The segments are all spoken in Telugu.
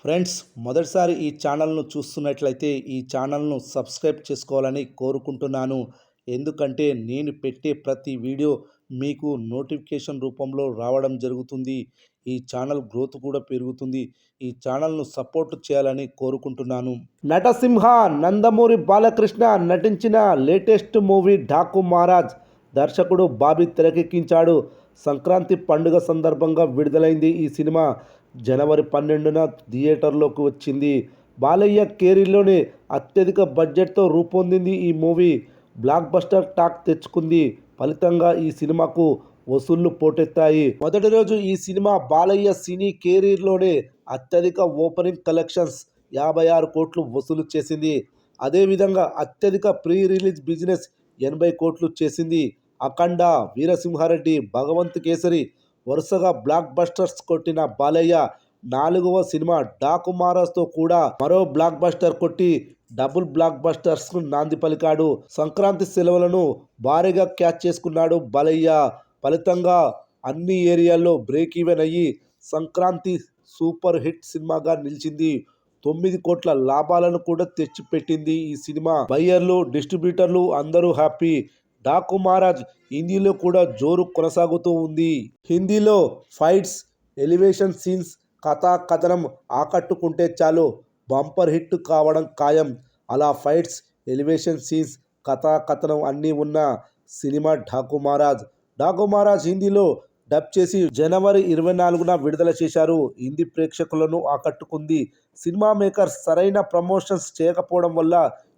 ఫ్రెండ్స్, మొదటిసారి ఈ ఛానల్ను చూస్తున్నట్లయితే ఈ ఛానల్ను సబ్స్క్రైబ్ చేసుకోవాలని కోరుకుంటున్నాను. ఎందుకంటే నేను పెట్టే ప్రతి వీడియో మీకు నోటిఫికేషన్ రూపంలో రావడం జరుగుతుంది. ఈ ఛానల్ గ్రోత్ కూడా పెరుగుతుంది. ఈ ఛానల్ను సపోర్ట్ చేయాలని కోరుకుంటున్నాను. నటసింహ నందమూరి బాలకృష్ణ నటించిన లేటెస్ట్ మూవీ డాకు మహారాజ్ దర్శకుడు బాబీ తెరకెక్కించాడు. సంక్రాంతి పండుగ సందర్భంగా విడుదలైంది ఈ సినిమా. జనవరి 12న థియేటర్లోకి వచ్చింది. బాలయ్య కెరీర్లోనే అత్యధిక బడ్జెట్తో రూపొందింది ఈ మూవీ. బ్లాక్ బస్టర్ టాక్ తెచ్చుకుంది. ఫలితంగా ఈ సినిమాకు వసూళ్లు పోటెత్తాయి. మొదటి రోజు ఈ సినిమా బాలయ్య సినీ కెరీర్లోనే అత్యధిక ఓపెనింగ్ కలెక్షన్స్ 56 కోట్లు వసూలు చేసింది. అదేవిధంగా అత్యధిక ప్రీ రిలీజ్ బిజినెస్ 80 కోట్లు చేసింది. అఖండ, వీరసింహారెడ్డి, భగవంత్ కేసరి వరుసగా బ్లాక్ బస్టర్స్ కొట్టిన బాలయ్య 4వ సినిమా డాకు మహారాజ్తో కూడా మరో బ్లాక్ బస్టర్ కొట్టి డబుల్ బ్లాక్ బస్టర్స్కు నాంది పలికాడు. సంక్రాంతి సెలవులను భారీగా క్యాచ్ చేసుకున్నాడు బాలయ్య. ఫలితంగా అన్ని ఏరియాల్లో బ్రేక్ ఈవెన్ అయ్యి సంక్రాంతి సూపర్ హిట్ సినిమాగా నిలిచింది. 9 కోట్ల లాభాలను కూడా తెచ్చిపెట్టింది ఈ సినిమా. బయ్యర్లు, డిస్ట్రిబ్యూటర్లు అందరూ హ్యాపీ. డాకు మహారాజ్ హిందీలో కూడా జోరు కొనసాగుతూ ఉంది. హిందీలో ఫైట్స్, ఎలివేషన్ సీన్స్, కథా కథనం ఆకట్టుకుంటే చాలు బంపర్ హిట్ కావడం ఖాయం. అలా ఫైట్స్, ఎలివేషన్ సీన్స్, కథా కథనం అన్నీ ఉన్న సినిమా డాకు మహారాజ్. డాకు మహారాజ్ హిందీలో డబ్ చేసి జనవరి 24న విడుదల చేశారు. హిందీ ప్రేక్షకులను ఆకట్టుకుంది. సినిమా మేకర్స్ సరైన ప్రమోషన్స్ చేయకపోవడం వల్ల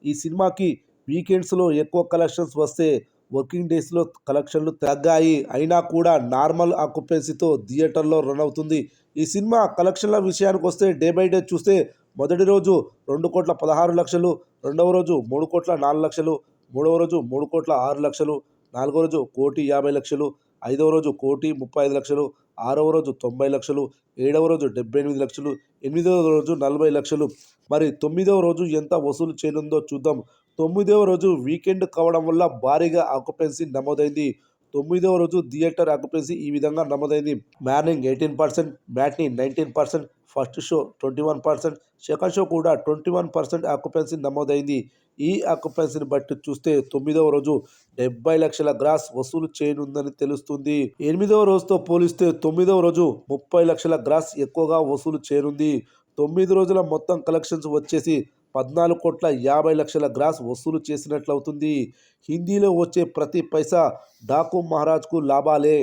ఈ సినిమాకి వీకెండ్స్లో ఎక్కువ కలెక్షన్స్ వస్తే వర్కింగ్ డేస్లో కలెక్షన్లు తగ్గాయి. అయినా కూడా నార్మల్ ఆక్యుపెన్సీతో థియేటర్లో రన్ అవుతుంది. ఈ సినిమా కలెక్షన్ల విషయానికి వస్తే డే బై డే చూస్తే మొదటి రోజు 2,16,00,000, రెండవ రోజు 3,04,00,000, మూడవ రోజు 3,06,00,000, నాలుగవ రోజు 1,50,00,000, ఐదవ రోజు 1,35,00,000, ఆరవ రోజు 90,00,000, ఏడవ రోజు 78,00,000, ఎనిమిదవ రోజు 40,00,000. మరి 9వ రోజు ఎంత వసూలు చేయనుందో చూద్దాం. 9వ రోజు వీకెండ్ కావడం వల్ల భారీగా ఆక్యుపెన్సీ నమోదైంది. 9వ రోజు థియేటర్ ఆక్యుపెన్సీ ఈ విధంగా నమోదైంది. Morning 18%, matinee 19%, first show 21%, second show కూడా 21% ఆక్యుపెన్సీ నమోదైంది. ఈ ఆక్యుపెన్సీని బట్టి చూస్తే 9వ రోజు 70 లక్షల గ్రాస్ వసూలు చేయనుందని తెలుస్తుంది. 8వ రోజుతో పోలిస్తే 9వ రోజు 30 లక్షల గ్రాస్ ఎక్కువగా వసూలు చేయనుంది. 9 రోజుల మొత్తం కలెక్షన్స్ వచ్చేసి 14,50,00,000 గ్రాస్ వసూలు చేసినట్లవుతుంది. హిందీలో వచ్చే ప్రతి పైసా డాకు మహారాజ్కు లాభాలే.